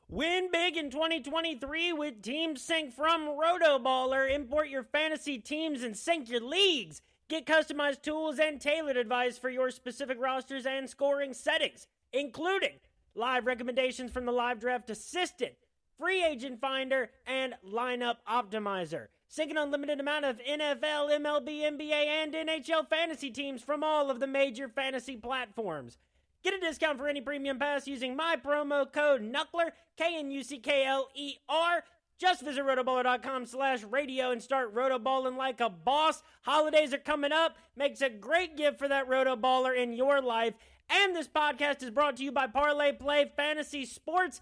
Win big in 2023 with Team Sync from RotoBaller. Import your fantasy teams and sync your leagues. Get customized tools and tailored advice for your specific rosters and scoring settings, including live recommendations from the Live Draft Assistant, Free Agent Finder, and Lineup Optimizer. Sync an unlimited amount of NFL, MLB, NBA, and NHL fantasy teams from all of the major fantasy platforms. Get a discount for any premium pass using my promo code KNUCKLER, KNUCKLER. Just visit rotoballer.com/radio and start rotoballing like a boss. Holidays are coming up. Makes a great gift for that rotoballer in your life. And this podcast is brought to you by Parlay Play Fantasy Sports.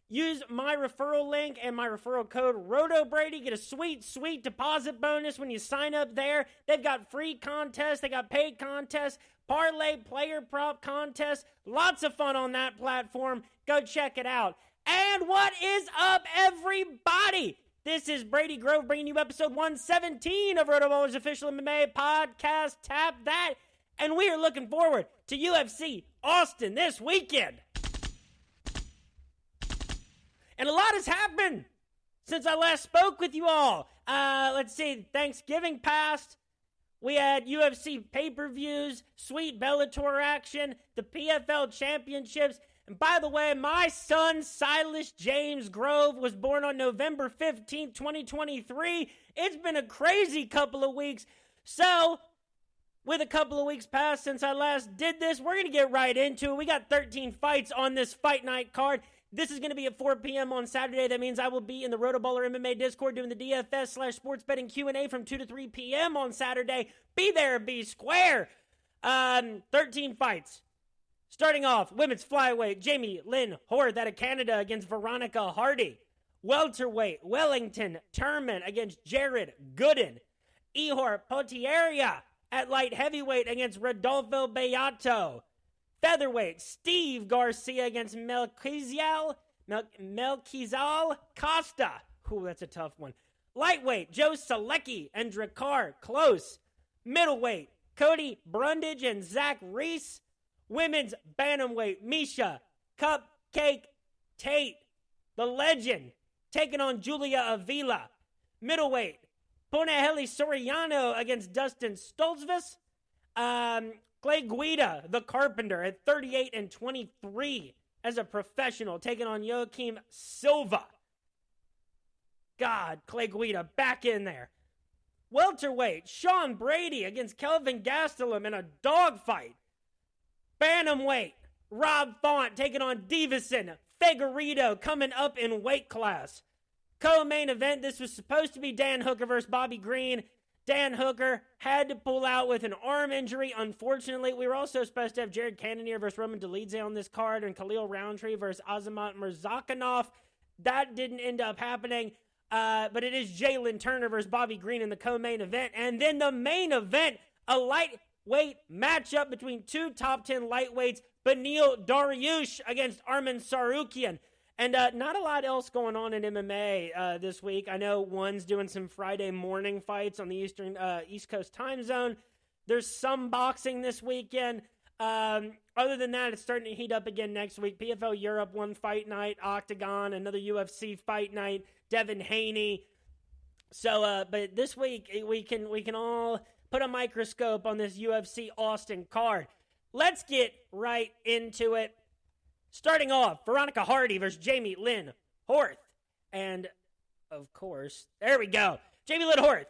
Use my referral link and my referral code RotoBrady. Get a sweet, sweet deposit bonus when you sign up there. They've got free contests. They got paid contests, parlay player prop contests. Lots of fun on that platform. Go check it out. And what is up, everybody? This is Brady Grove bringing you episode 117 of RotoBaller's official MMA podcast. Tap that. And we are looking forward to UFC Austin this weekend. And a lot has happened since I last spoke with you all. Let's see, Thanksgiving passed. We had UFC pay-per-views, sweet Bellator action, the PFL championships. And by the way, my son, Silas James Grove, was born on November 15th, 2023. It's been a crazy couple of weeks. So, with a couple of weeks past since I last did this, we're going to get right into it. We got 13 fights on this fight night card. This is going to be at 4 p.m. on Saturday. That means I will be in the RotoBaller MMA Discord doing the DFS/sports betting Q&A from 2 to 3 p.m. on Saturday. Be there, be square. 13 fights. Starting off, women's flyweight, Jamie Lynn Horth out of Canada against Veronica Hardy. Welterweight, Wellington Turman against Jared Gooden. Ihor Potieria at light heavyweight against Rodolfo Beato. Featherweight, Steve Garcia against Melchizal Costa. Ooh, that's a tough one. Lightweight, Joe Selecki and Drakkar Klose. Middleweight, Cody Brundage and Zach Reese. Women's bantamweight, Misha Cupcake Tate, the legend, taking on Julia Avila. Middleweight, Ponaheli Soriano against Dustin Stoltzfus. Clay Guida, the Carpenter, at 38 and 23 as a professional, taking on Joaquim Silva. God, Clay Guida back in there. Welterweight, Sean Brady against Kelvin Gastelum in a dogfight. Bantamweight, Rob Font taking on Davison Figueiredo, coming up in weight class. Co-main event, this was supposed to be Dan Hooker versus Bobby Green. Dan Hooker had to pull out with an arm injury. Unfortunately, we were also supposed to have Jared Cannonier versus Roman Dolidze on this card and Khalil Roundtree versus Azamat Murzakanov. That didn't end up happening, but it is Jalen Turner versus Bobby Green in the co-main event. And then the main event, a lightweight matchup between two top 10 lightweights, Beneil Dariush against Arman Sarukian. And not a lot else going on in MMA this week. I know one's doing some Friday morning fights on the East Coast time zone. There's some boxing this weekend. Other than that, it's starting to heat up again next week. PFL Europe, one fight night. Octagon, another UFC fight night. Devin Haney. So, but this week we can all put a microscope on this UFC Austin card. Let's get right into it. Starting off, Veronica Hardy versus Jamie Lynn Horth. And, of course, there we go. Jamie Lynn Horth,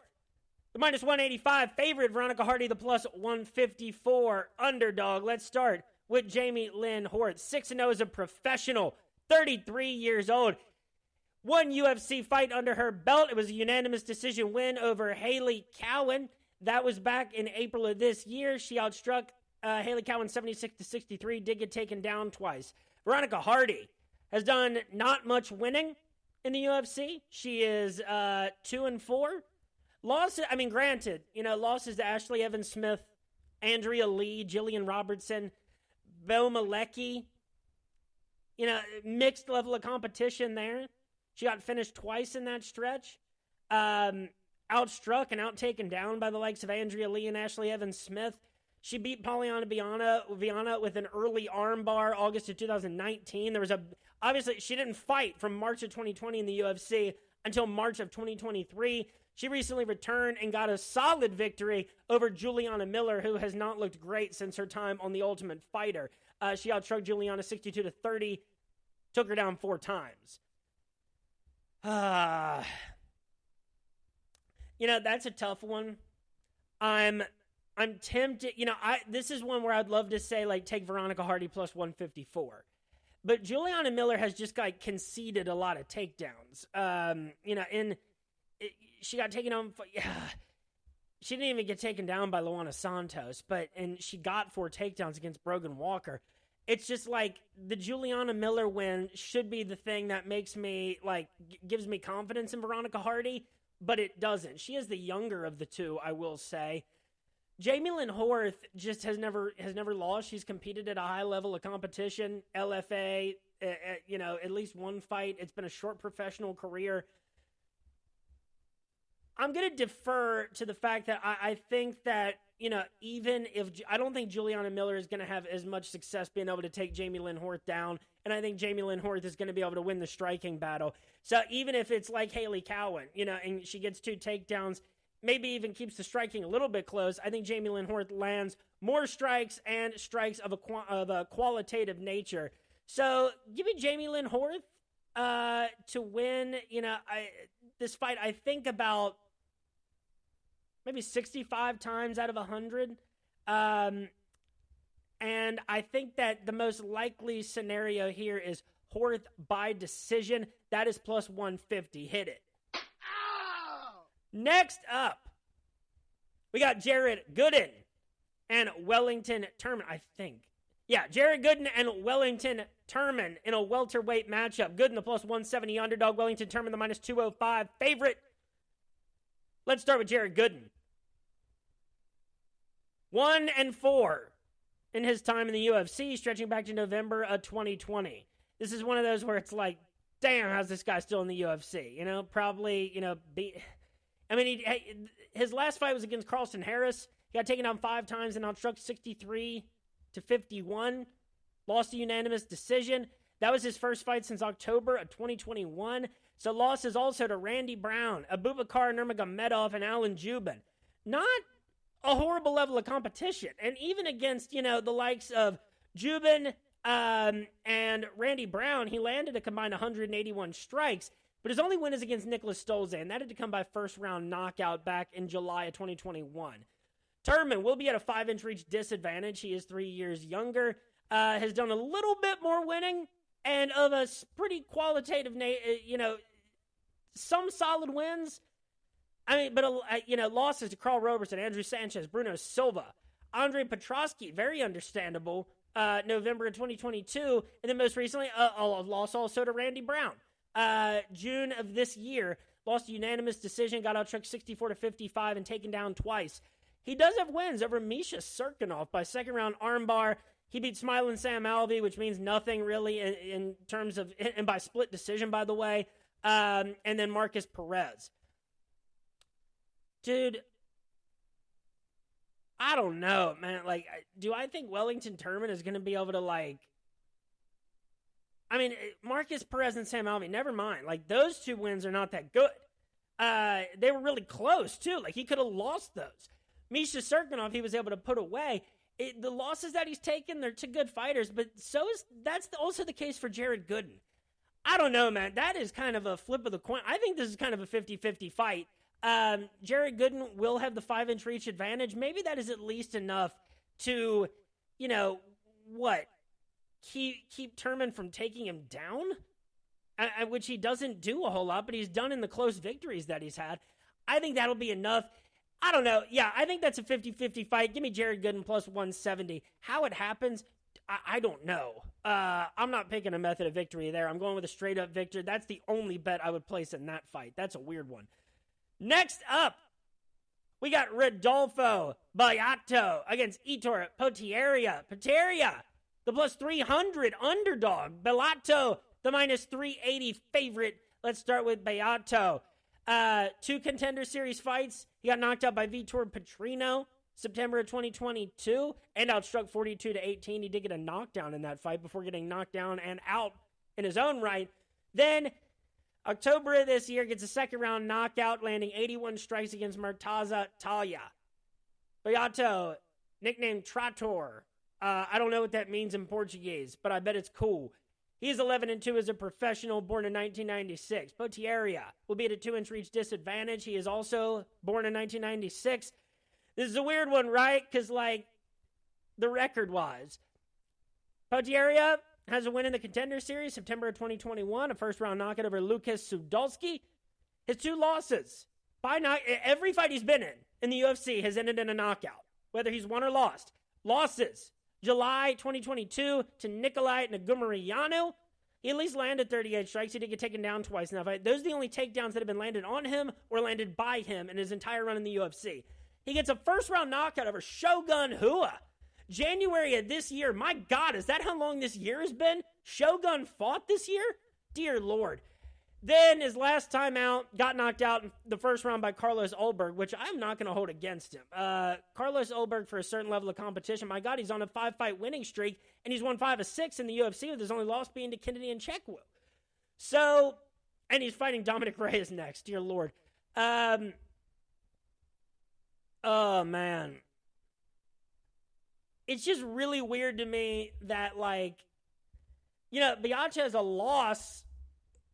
the minus 185 favorite. Veronica Hardy, the plus 154 underdog. Let's start with Jamie Lynn Horth. 6-0 as a professional, 33 years old. One UFC fight under her belt. It was a unanimous decision win over Haley Cowan. That was back in April of this year. She outstruck Haley Cowan 76-63, did get taken down twice. Veronica Hardy has done not much winning in the UFC. She is 2-4. Losses, I mean, granted, losses to Ashley Evans Smith, Andrea Lee, Jillian Robertson, Bo Malecki. Mixed level of competition there. She got finished twice in that stretch. Outstruck and outtaken down by the likes of Andrea Lee and Ashley Evans Smith. She beat Polyana Viana with an early armbar August of 2019. There was a Obviously, she didn't fight from March of 2020 in the UFC until March of 2023. She recently returned and got a solid victory over Juliana Miller, who has not looked great since her time on The Ultimate Fighter. She outstruck Juliana 62-30, took her down 4 times. That's a tough one. I'm tempted. This is one where I'd love to say, like, take Veronica Hardy plus 154. But Juliana Miller has just, like, conceded a lot of takedowns. She got taken down. She didn't even get taken down by Luana Santos, and she got 4 takedowns against Brogan Walker. It's just like the Juliana Miller win should be the thing that makes me, like, gives me confidence in Veronica Hardy, but it doesn't. She is the younger of the two, I will say. Jamie Lynn Horth just has never lost. She's competed at a high level of competition, LFA, at least one fight. It's been a short professional career. I'm going to defer to the fact that I think that, even if I don't think Juliana Miller is going to have as much success being able to take Jamie Lynn Horth down, and I think Jamie Lynn Horth is going to be able to win the striking battle. So even if it's like Haley Cowan, and she gets 2 takedowns, maybe even keeps the striking a little bit close, I think Jamie Lynn Horth lands more strikes and strikes of a qualitative nature. So give me Jamie Lynn Horth to win. This fight, I think about maybe 65 times out of 100. And I think that the most likely scenario here is Horth by decision. That is plus 150. Hit it. Ow! Next up, we got Jared Gooden and Wellington Turman, I think. Yeah, Jared Gooden and Wellington Turman in a welterweight matchup. Gooden, the plus 170 underdog. Wellington Turman, the minus 205 favorite. Let's start with Jared Gooden. 1-4 in his time in the UFC, stretching back to November of 2020. This is one of those where it's like, damn, how's this guy still in the UFC? His last fight was against Carlston Harris. He got taken down 5 times and outstruck 63-51. Lost a unanimous decision. That was his first fight since October of 2021. So losses also to Randy Brown, Abubakar Nurmagomedov, and Alan Jubin. Not a horrible level of competition. And even against, the likes of Jubin and Randy Brown, he landed a combined 181 strikes. But his only win is against Nicholas Stolze, and that had to come by first-round knockout back in July of 2021. Turman will be at a 5-inch reach disadvantage. He is 3 years younger, has done a little bit more winning, and of a pretty qualitative, some solid wins. Losses to Carl Roberson, Andrew Sanchez, Bruno Silva, Andre Petrosky, very understandable, November of 2022, and then most recently, a loss also to Randy Brown. June of this year, lost a unanimous decision, got outtrucked 64-55 and taken down twice. He does have wins over Misha Serkinov by second-round armbar. He beat Smiling Sam Alvey, which means nothing really in terms of, and by split decision, by the way, and then Marcus Perez. Dude, I don't know, man. Like, do I think Wellington Turman is going to be able to, Marcus Perez and Sam Alvey, never mind. Like, those 2 wins are not that good. They were really close, too. Like, he could have lost those. Misha Serkinov, he was able to put away. The losses that he's taken, they're to good fighters, but that's also the case for Jared Gooden. I don't know, man. That is kind of a flip of the coin. I think this is kind of a 50-50 fight. Jared Gooden will have the 5-inch reach advantage. Maybe that is at least enough to, keep Turman from taking him down, which he doesn't do a whole lot, but he's done in the close victories that he's had. I think that'll be enough. I don't know. Yeah, I think that's a 50-50 fight. Give me Jared Gooden plus 170. How it happens, I don't know. I'm not picking a method of victory there. I'm going with a straight-up victor. That's the only bet I would place in that fight. That's a weird one. Next up, we got Rodolfo Bellato against Itor Potieria. The plus 300 underdog. Bellato, the minus 380 favorite. Let's start with Bellato. 2 Contender Series fights. He got knocked out by Vitor Petrino September of 2022 and outstruck 42-18. He did get a knockdown in that fight before getting knocked down and out in his own right. Then, October of this year, gets a second-round knockout, landing 81 strikes against Murtaza Talia. Beato, nicknamed Trator. I don't know what that means in Portuguese, but I bet it's cool. He's 11-2 as a professional, born in 1996. Potieria will be at a 2-inch reach disadvantage. He is also born in 1996. This is a weird one, right? Because, the record-wise. Potieria has a win in the Contender Series, September of 2021, a first-round knockout over Lucas Sudolski. His 2 losses. Every fight he's been in the UFC has ended in a knockout, whether he's won or lost. Losses. July 2022 to Nikolai Nagumarianu. He at least landed 38 strikes. He did get taken down twice in that fight. Those are the only takedowns that have been landed on him or landed by him in his entire run in the UFC. He gets a first-round knockout over Shogun Rua. January of this year. My God, is that how long this year has been? Shogun fought this year? Dear Lord. Then his last time out, got knocked out in the first round by Carlos Ulberg, which I'm not going to hold against him. Carlos Ulberg, for a certain level of competition, my God, he's on a 5-fight winning streak, and he's won 5 of 6 in the UFC, with his only loss being to Kennedy and Chekwu. So, and he's fighting Dominic Reyes next, dear Lord. Oh, man. It's just really weird to me that, Beato has a loss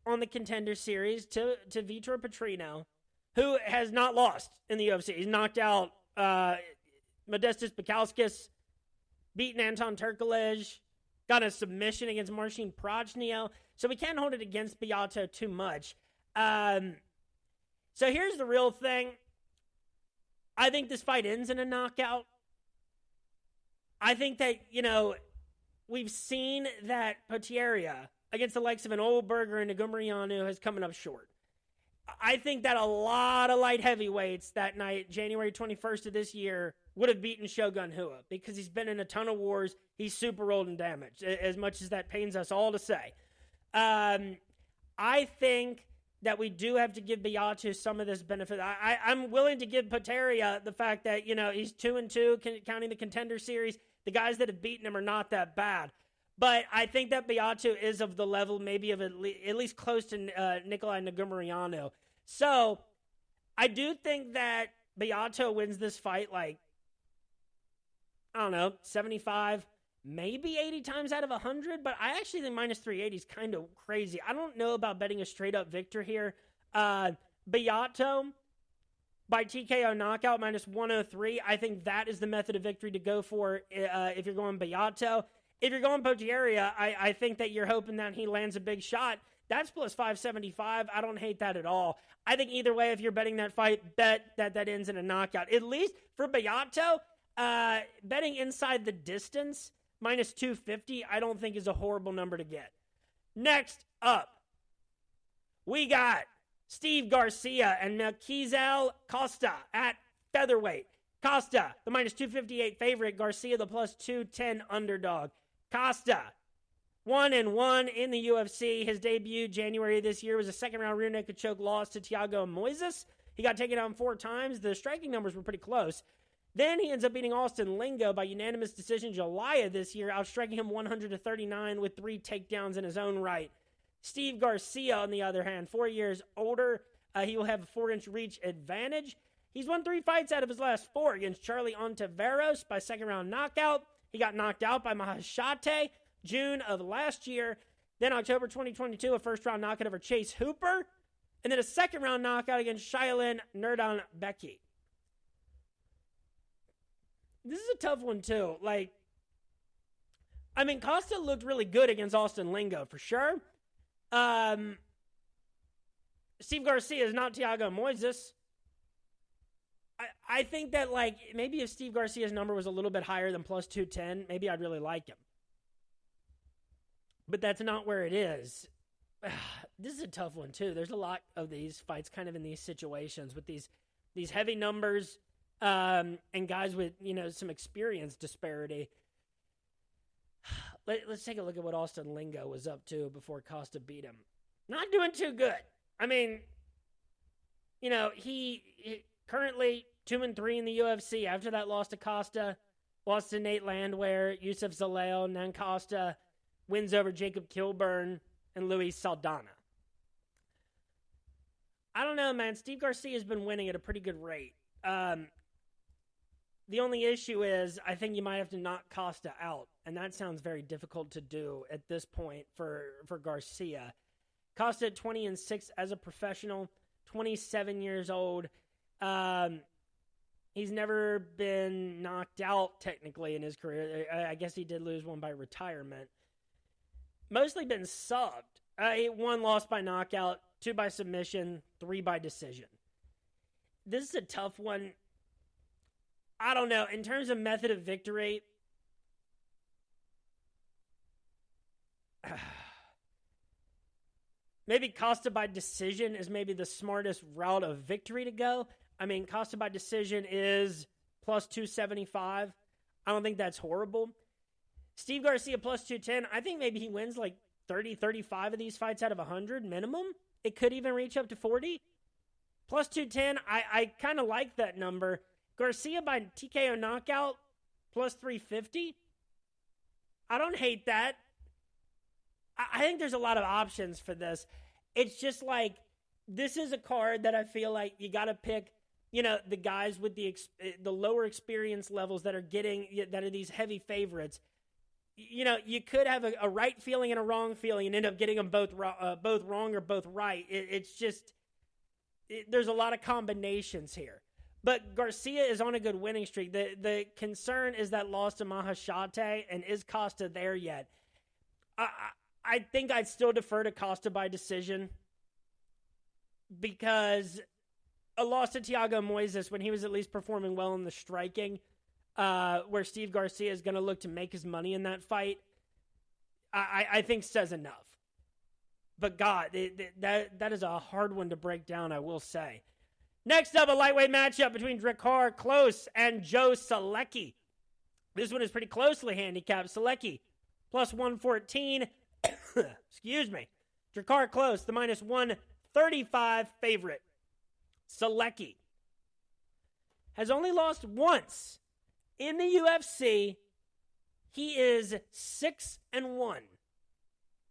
on the Contender Series to Vitor Petrino, who has not lost in the UFC. He's knocked out Modestas Bukauskas, beaten Anton Turkalej, got a submission against Marcin Prachnio, so we can't hold it against Beato too much. So here's the real thing. I think this fight ends in a knockout. I think that, we've seen that Potieria against the likes of an Oldberger and Nagumarianu is coming up short. I think that a lot of light heavyweights that night, January 21st of this year, would have beaten Shogun Rua because he's been in a ton of wars. He's super old and damaged, as much as that pains us all to say. I think that we do have to give Beato some of this benefit. I'm willing to give Potieria the fact that, he's 2-2, counting the Contender Series. The guys that have beaten him are not that bad. But I think that Beato is of the level maybe of at least close to Nikolai Nagumarianu. So I do think that Beato wins this fight 75, maybe 80 times out of 100. But I actually think minus 380 is kind of crazy. I don't know about betting a straight-up victor here. Beato by TKO knockout, minus 103. I think that is the method of victory to go for if you're going Beato. If you're going Potieria, I think that you're hoping that he lands a big shot. That's plus 575. I don't hate that at all. I think either way, if you're betting that fight, bet that ends in a knockout. At least for Beato, betting inside the distance, minus 250, I don't think is a horrible number to get. Next up, we got Steve Garcia and Melquizael Costa at featherweight. Costa, the minus 258 favorite. Garcia, the plus 210 underdog. Costa, 1-1 in the UFC. His debut January of this year was a second-round rear naked choke loss to Thiago Moises. He got taken down 4 times. The striking numbers were pretty close. Then he ends up beating Austin Lingo by unanimous decision July of this year, outstriking him 100-39 with 3 takedowns in his own right. Steve Garcia, on the other hand, 4 years older. He will have a 4-inch reach advantage. He's won 3 fights out of his last 4 against Charlie Ontiveros by second-round knockout. He got knocked out by Mahashate June of last year. Then October 2022, a first-round knockout over Chase Hooper. And then a second-round knockout against Shailin Nurdanbeki. This is a tough one, too. Costa looked really good against Austin Lingo, for sure. Steve Garcia is not Thiago Moises. I think that, maybe if Steve Garcia's number was a little bit higher than plus 210, maybe I'd really like him. But that's not where it is. This is a tough one, too. There's a lot of these fights kind of in these situations with these heavy numbers and guys with, some experience disparity. Let's take a look at what Austin Lingo was up to before Costa beat him. Not doing too good. He currently 2-3 in the UFC. After that loss to Costa, lost to Nate Landwehr, Yusuf Zaleo, and then Costa wins over Jacob Kilburn and Luis Saldana. I don't know, man. Steve Garcia has been winning at a pretty good rate. The only issue is I think you might have to knock Costa out, and that sounds very difficult to do at this point for Garcia. Costa at 20-6 as a professional, 27 years old. He's never been knocked out technically in his career. I guess he did lose one by retirement. Mostly been subbed. 1 lost by knockout, 2 by submission, 3 by decision. This is a tough one. I don't know. In terms of method of victory, maybe Costa by decision is maybe the smartest route of victory to go. I mean, Costa by decision is plus 275. I don't think that's horrible. Steve Garcia plus 210. I think maybe he wins like 30, 35 of these fights out of 100 minimum. It could even reach up to 40. Plus 210, I kind of like that number. Garcia by TKO knockout, plus 350. I don't hate that. I think there's a lot of options for this. It's just like, this is a card that I feel like you got to pick, the guys with the lower experience levels that are these heavy favorites. You could have a right feeling and a wrong feeling and end up getting them both wrong or both right. It's just, there's a lot of combinations here. But Garcia is on a good winning streak. The concern is that loss to Mahashate, and is Costa there yet? I think I'd still defer to Costa by decision, because a loss to Thiago Moises when he was at least performing well in the striking, where Steve Garcia is going to look to make his money in that fight, I think says enough. But God, that is a hard one to break down, I will say. Next up, a lightweight matchup between Drakkar Klose and Joe Solecki. This one is pretty closely handicapped. Solecki, plus 114. Excuse me. Drakkar Klose, the minus 135 favorite. Solecki has only lost once in the UFC. He is 6-1.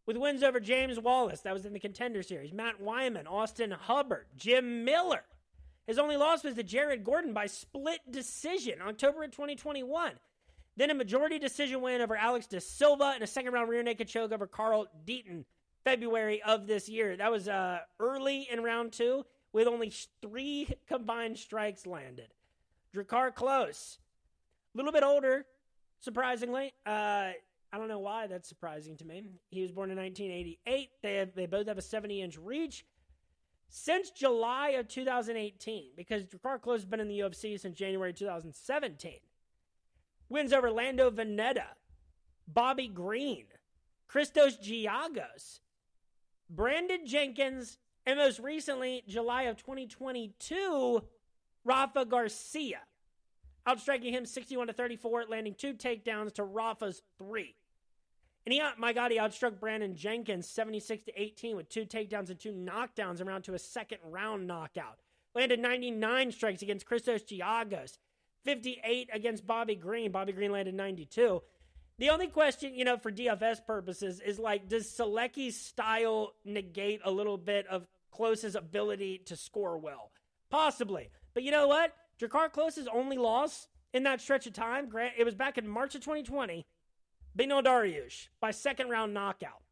With wins over James Wallace, that was in the Contender Series, Matt Wyman, Austin Hubbard, Jim Miller. His only loss was to Jared Gordon by split decision, October of 2021. Then a majority decision win over Alex De Silva and a second-round rear naked choke over Carl Deaton, February of this year. That was early in round 2, with only 3 combined strikes landed. Drakkar Klose, a little bit older, surprisingly. I don't know why that's surprising to me. He was born in 1988. They both have a 70-inch reach. Since July of 2018, because Drakkar Klose has been in the UFC since January 2017. Wins over Lando Veneta, Bobby Green, Christos Giagos, Brandon Jenkins, and most recently, July of 2022, Rafa Garcia. Outstriking him 61-34, landing 2 takedowns to Rafa's 3. And he outstruck Brandon Jenkins 76-18 with 2 takedowns and 2 knockdowns and round to a second-round knockout. Landed 99 strikes against Christos Giagos, 58 against Bobby Green. Bobby Green landed 92. The only question, for DFS purposes is does Solecki's style negate a little bit of Klose's ability to score well? Possibly. But you know what? Drakkar Klose's only loss in that stretch of time, it was back in March of 2020, Bino Dariush by second-round knockout.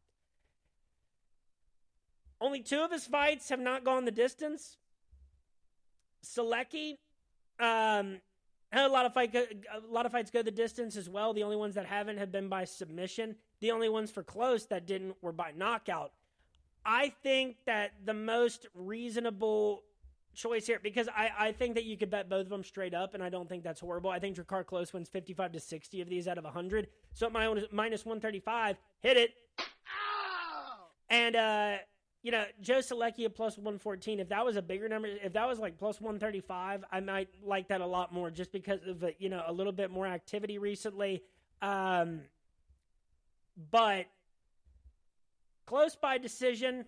Only 2 of his fights have not gone the distance. Solecki had a lot of fights go the distance as well. The only ones that haven't have been by submission. The only ones for Klose that didn't were by knockout. I think that the most reasonable choice here, because I think that you could bet both of them straight up, and I don't think that's horrible. I think Drakkar Klose wins 55-60 of these out of 100. So at my own minus 135, hit it. Ow! And Joe Solecki at plus 114. If that was a bigger number, if that was like plus 135, I might like that a lot more, just because of a little bit more activity recently. But close by decision,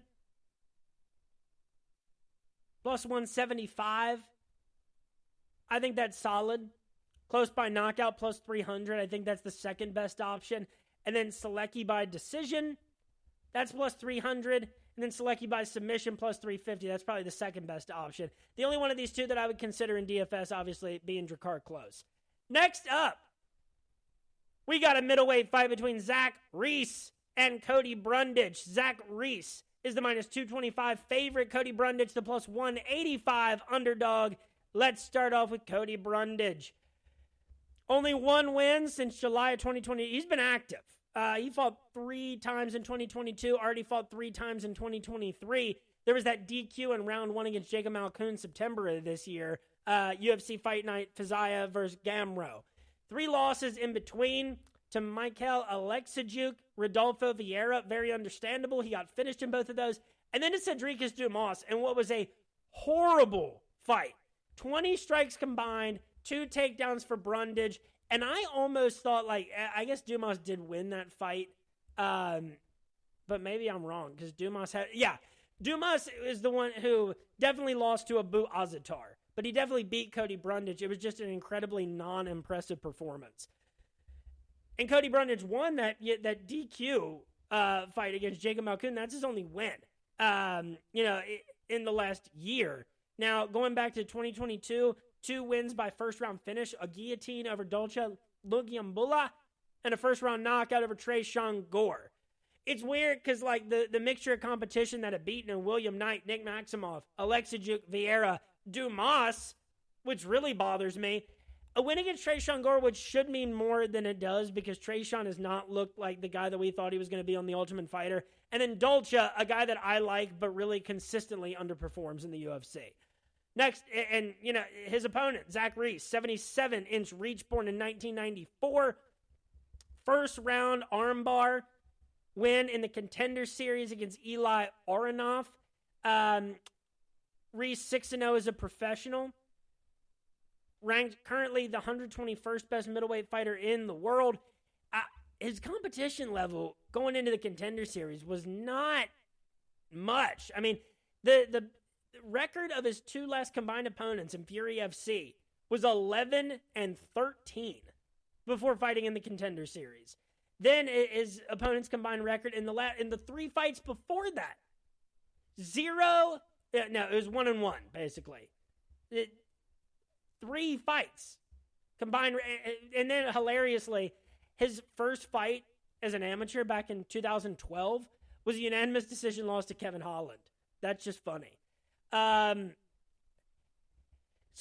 plus 175. I think that's solid. Close by knockout, plus 300. I think that's the second best option. And then Solecki by decision. That's plus 300. And then Selecki by submission plus 350. That's probably the second best option. The only one of these two that I would consider in DFS, obviously, being Drakkar Klose. Next up, we got a middleweight fight between Zach Reese and Cody Brundage. Zach Reese is the minus 225 favorite. Cody Brundage, the plus 185 underdog. Let's start off with Cody Brundage. Only one win since July of 2020. He's been active. He fought 3 times in 2022, already fought 3 times in 2023. There was that DQ in round 1 against Jacob Malkoun September of this year. UFC Fight Night, Fiziev versus Gamrot. 3 losses in between to Michael Alexijuk, Rodolfo Vieira. Very understandable. He got finished in both of those. And then to Cedricus Dumas in what was a horrible fight. 20 strikes combined, 2 takedowns for Brundage. And I almost thought, I guess Dumas did win that fight. But maybe I'm wrong because Dumas is the one who definitely lost to Abu Azaitar. But he definitely beat Cody Brundage. It was just an incredibly non-impressive performance. And Cody Brundage won that DQ fight against Jacob Malkoun. That's his only win, in the last year. Now, going back to 2022, 2 wins by first-round finish, a guillotine over Dolce Lugiambula, and a first-round knockout over Tresean Gore. It's weird because, the mixture of competition that had beaten William Knight, Nick Maximoff, Alexijuk, Vieira, Dumas, which really bothers me. A win against Tresean Gore, which should mean more than it does because Tresean has not looked like the guy that we thought he was going to be on The Ultimate Fighter. And then Dolce, a guy that I like but really consistently underperforms in the UFC. Next, and his opponent, Zach Reese, 77-inch reach, born in 1994. First round armbar win in the Contender Series against Eli Aronoff. Reese 6-0 as a professional. Ranked currently the 121st best middleweight fighter in the world. His competition level going into the Contender Series was not much. I mean, the record of his 2 last combined opponents in Fury FC was 11-13 before fighting in the Contender Series. Then his opponent's combined record in the 3 fights before that, 0. No, it was 1-1 basically. 3 fights combined, and then hilariously, his first fight as an amateur back in 2012 was a unanimous decision loss to Kevin Holland. That's just funny. So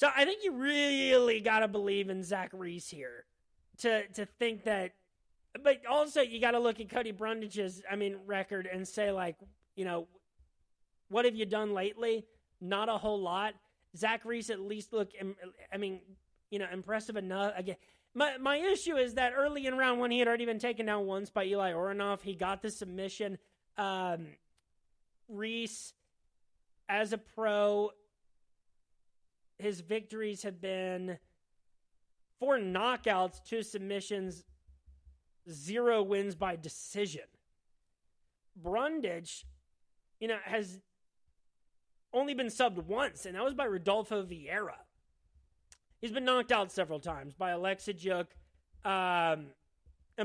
I think you really got to believe in Zach Reese here to think that, but also you got to look at Cody Brundage's, record and say what have you done lately? Not a whole lot. Zach Reese at least look, impressive enough. Again, my issue is that early in round 1, he had already been taken down once by Eli Aronoff. He got the submission. Reese, as a pro, his victories have been 4 knockouts, 2 submissions, 0 wins by decision. Brundage, has only been subbed once, and that was by Rodolfo Vieira. He's been knocked out several times by Alexijuk and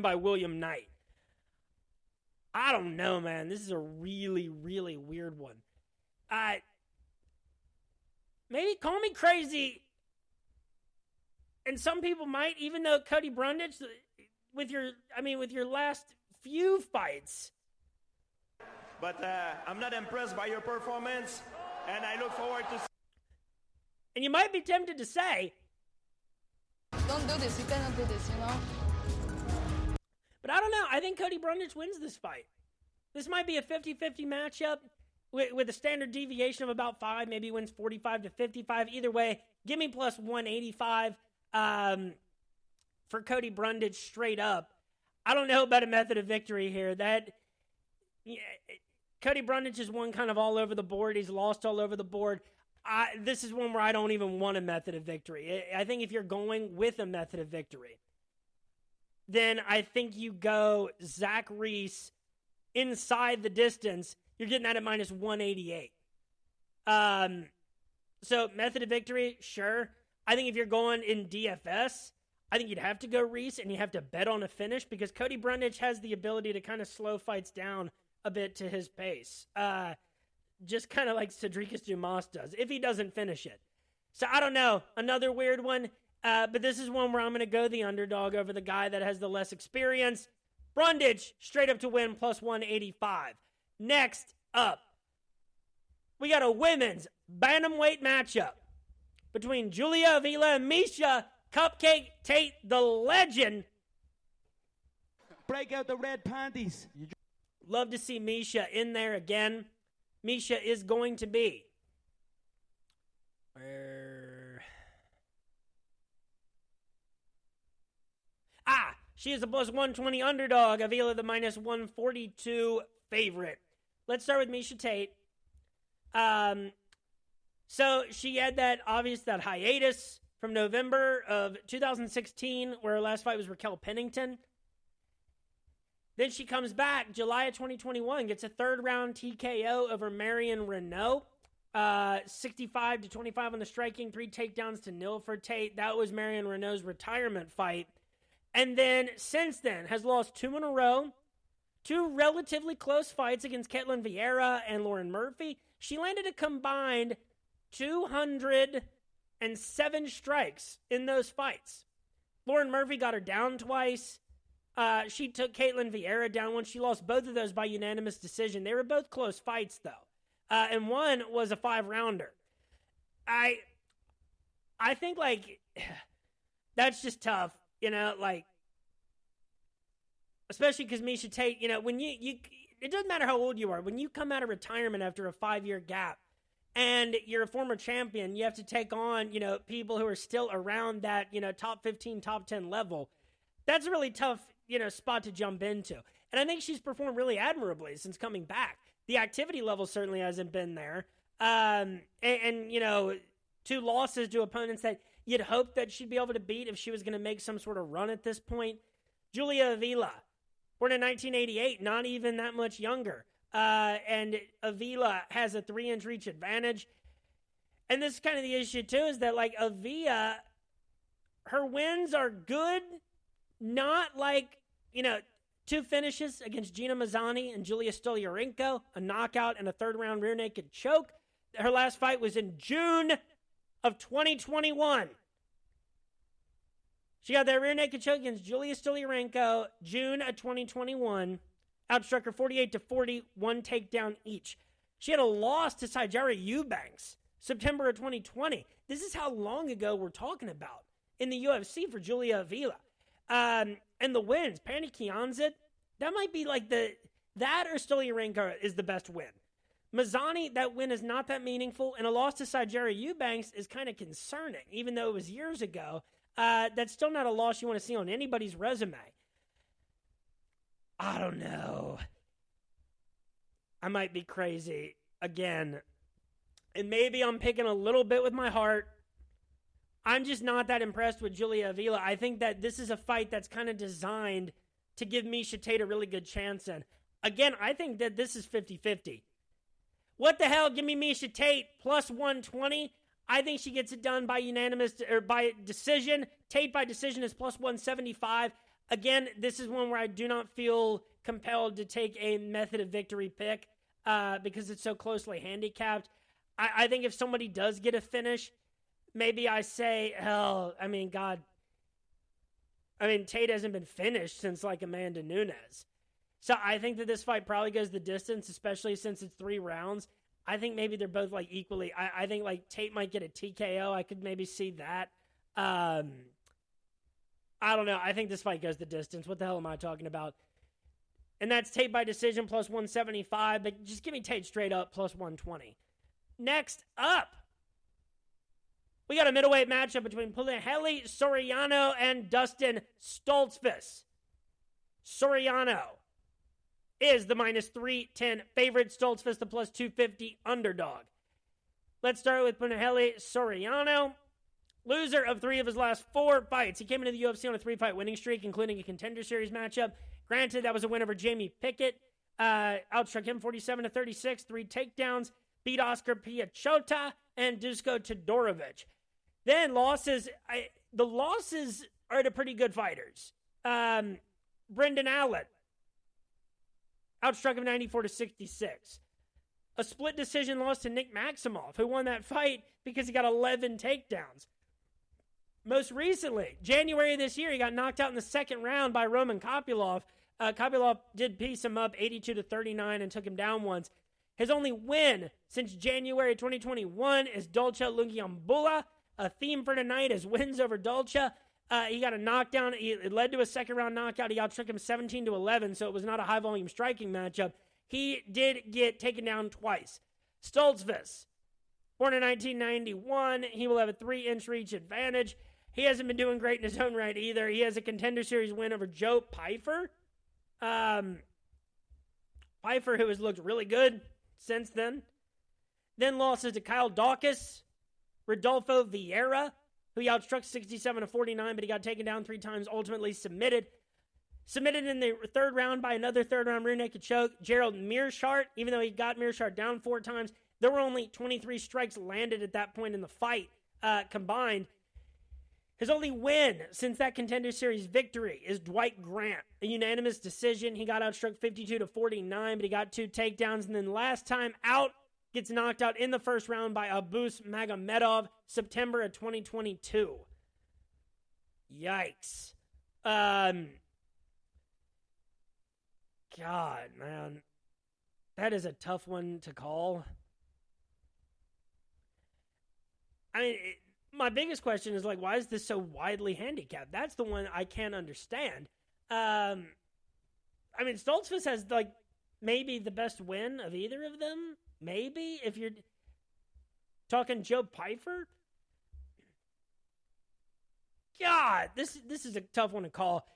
by William Knight. I don't know, man. This is a really, really weird one. Maybe call me crazy, and some people might, even though Cody Brundage, with your last few fights. But I'm not impressed by your performance, and I look forward to... And you might be tempted to say, don't do this, you cannot do this, But I don't know. I think Cody Brundage wins this fight. This might be a 50-50 matchup with a standard deviation of about 5. Maybe wins 45-55. Either way, give me plus 185 for Cody Brundage straight up. I don't know about a method of victory here. Cody Brundage has won kind of all over the board. He's lost all over the board. This is one where I don't even want a method of victory. I think if you're going with a method of victory, then I think you go Zach Reese inside the distance. You're getting that at minus 188. So method of victory, sure. I think if you're going in DFS, I think you'd have to go Reese, and you have to bet on a finish because Cody Brundage has the ability to kind of slow fights down a bit to his pace. Just kind of like Cedricus Dumas does, if he doesn't finish it. So I don't know. Another weird one. But this is one where I'm going to go the underdog over the guy that has the less experience. Brundage, straight up to win, plus 185. Next up, we got a women's bantamweight matchup between Julia Avila and Miesha Cupcake Tate, the legend. Break out the red panties. Love to see Miesha in there again. Miesha is going to be she is a plus 120 underdog. Avila the minus 142 favorite. Let's start with Miesha Tate. So she had that hiatus from November of 2016 where her last fight was Raquel Pennington. Then she comes back July of 2021, gets a third round TKO over Marion Renault. 65-25 on the striking, 3 takedowns to nil for Tate. That was Marion Renault's retirement fight. And then, since then, has lost 2 in a row. 2 relatively close fights against Ketlin Vieira and Lauren Murphy. She landed a combined 207 strikes in those fights. Lauren Murphy got her down twice. She took Ketlin Vieira down once. She lost both of those by unanimous decision. They were both close fights, though. And one was a 5-rounder. I think, that's just tough. Especially because Miesha Tate, when you it doesn't matter how old you are. When you come out of retirement after a 5-year gap and you're a former champion, you have to take on, people who are still around that, top 15, top 10 level. That's a really tough, spot to jump into. And I think she's performed really admirably since coming back. The activity level certainly hasn't been there. And 2 losses to opponents that you'd hope that she'd be able to beat if she was going to make some sort of run at this point. Julia Avila, born in 1988, not even that much younger. And Avila has a 3-inch reach advantage. And this is kind of the issue, too, is that, Avila, her wins are good, not 2 finishes against Gina Mazzani and Julia Stoliarenko, a knockout and a third-round rear naked choke. Her last fight was in June of 2021. She got that rear naked choke against Julia Stoliarenko, June of 2021. Outstruck her 48-40, 1 takedown each. She had a loss to Sijara Eubanks, September of 2020. This is how long ago we're talking about in the UFC for Julia Avila. And the wins, Pani Kianzad, that might be that or Stoliarenko is the best win. Mazzani, that win is not that meaningful, and a loss to Sijara Eubanks is kind of concerning, even though it was years ago. That's still not a loss you want to see on anybody's resume. I don't know. I might be crazy again. And maybe I'm picking a little bit with my heart. I'm just not that impressed with Julia Avila. I think that this is a fight that's kind of designed to give Miesha Tate a really good chance in. Again, I think that this is 50-50. What the hell? Give me Miesha Tate plus 120. I think she gets it done by unanimous or by decision. Tate by decision is plus 175. Again, this is one where I do not feel compelled to take a method of victory pick because it's so closely handicapped. I think if somebody does get a finish, maybe I say, Tate hasn't been finished since Amanda Nunes. So I think that this fight probably goes the distance, especially since it's 3 rounds. I think maybe they're both equally. I think Tate might get a TKO. I could maybe see that. I don't know. I think this fight goes the distance. What the hell am I talking about? And that's Tate by decision plus 175. But just give me Tate straight up plus 120. Next up, we got a middleweight matchup between Punahele Soriano and Dustin Stoltzfus. Soriano is the minus 310 favorite. Stoltzfus the plus 250 underdog. Let's start with Punahele Soriano. Loser of 3 of his last 4 fights. He came into the UFC on a 3-fight winning streak, including a Contender Series matchup. Granted, that was a win over Jamie Pickett. Outstruck him 47-36, 3 takedowns. Beat Oscar Piachota and Dusko Todorovic. Then losses. The losses are to pretty good fighters. Brendan Allen. Outstruck him 94-66. A split decision loss to Nick Maximoff, who won that fight because he got 11 takedowns. Most recently, January of this year, he got knocked out in the second round by Roman Kopylov. Kopylov did piece him up 82-39 and took him down once. His only win since January 2021 is Dolce Lungiambula. A theme for tonight is wins over Dolce. He got a knockdown. It led to a second-round knockout. He outstruck him 17-11, so it was not a high-volume striking matchup. He did get taken down twice. Stoltzfus, born in 1991, he will have a 3-inch reach advantage. He hasn't been doing great in his own right either. He has a Contender Series win over Joe Pyfer. Pyfer, who has looked really good since then. Then losses to Kyle Dawkins, Rodolfo Vieira, who he outstruck 67-49, but he got taken down 3 times, ultimately submitted. Submitted in the third round by another third-round rear naked choke. Gerald Meerschaert, even though he got Meerschaert down 4 times, there were only 23 strikes landed at that point in the fight combined. His only win since that Contender Series victory is Dwight Grant, a unanimous decision. He got outstruck 52-49, but he got 2 takedowns. And then last time out, gets knocked out in the first round by Abus Magomedov, September of 2022. Yikes. God, man. That is a tough one to call. I mean, my biggest question is, like, why is this so widely handicapped? That's the one I can't understand. I mean, Stoltzfus has, like, maybe the best win of either of them. Maybe, if you're talking Joe Pyfer. God, this is a tough one to call.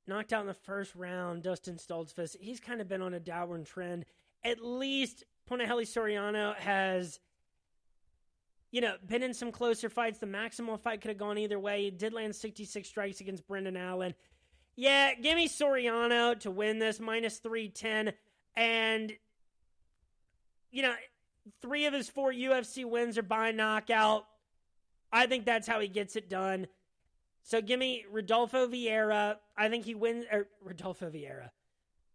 Knocked out in the first round, Dustin Stoltzfus. He's kind of been on a downward trend. At least Punahele Soriano has, been in some closer fights. The Maximoff fight could have gone either way. He did land 66 strikes against Brendan Allen. Yeah, give me Soriano to win this, minus 310. And, 3 of his 4 UFC wins are by knockout. I think that's how he gets it done. So give me Rodolfo Vieira. I think he wins, Rodolfo Vieira.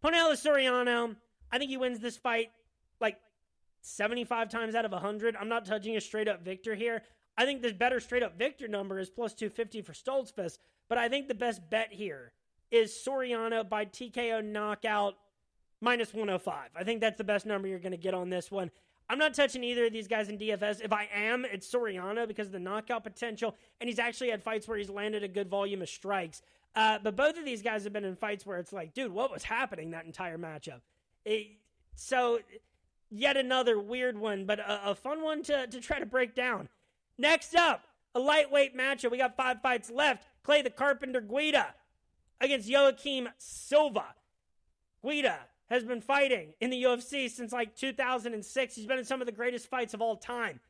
Punahele Soriano. I think he wins this fight like 75 times out of 100. I'm not touching a straight-up victor here. I think the better straight-up victor number is plus 250 for Stoltzfus, but I think the best bet here is Soriano by TKO knockout minus 105. I think that's the best number you're going to get on this one. I'm not touching either of these guys in DFS. If I am, it's Soriano because of the knockout potential, and he's actually had fights where he's landed a good volume of strikes. But both of these guys have been in fights where it's like, dude, what was happening that entire matchup? So, yet another weird one, but a fun one to try to break down. Next up, a lightweight matchup. We got 5 fights left. Clay the Carpenter Guida against Joaquim Silva. Guida has been fighting in the UFC since like 2006. He's been in some of the greatest fights of all time.